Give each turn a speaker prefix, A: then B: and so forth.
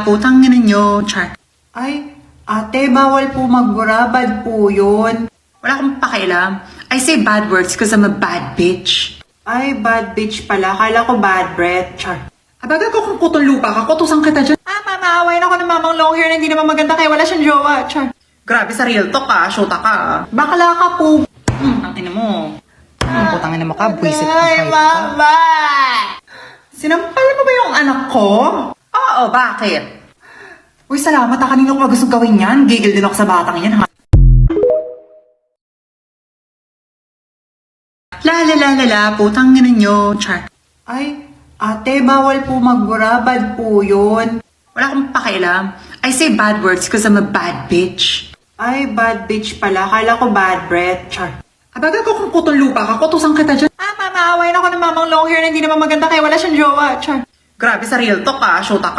A: Putang ina nyo, char.
B: Ay, ate, bawal po magbura. Bad po yun.
A: Wala akong pakialam. I say bad words because I'm a bad bitch.
B: Ay, bad bitch pala. Kala ko bad breath. Char.
A: Abaga ko kung kutong lupa ka, kutusan kita dyan. Mamaaway na ako ng mamang long hair na hindi naman maganda kaya wala siyang jowa, char. Grabe sa real talk ka, shoota ka.
B: Bakla ka po.
A: Ang ina mo. Putang ina mo ka, buwisit ka
B: Ay,
A: kahit ka.
B: mama!
A: Sinampal mo ba yung anak ko? Oo, bakit? Uy, salamat ha. Kanina ko ba gustong gawin yan? Gigil din ako sa batang yan, ha? Putang ina nyo, char.
B: Ay, ate, bawal po magbura. Bad po yun.
A: Wala akong pakialam. I say bad words because I'm a bad bitch.
B: Ay, bad bitch pala. Kala ko bad breath. Char.
A: Abaga ko kung kutong lupa ka, kutusan kita dyan. Mamaaway na ako ng mamang long hair na hindi naman maganda kaya wala siyang jowa, char. Grabe sa real talk ka, shoota ka.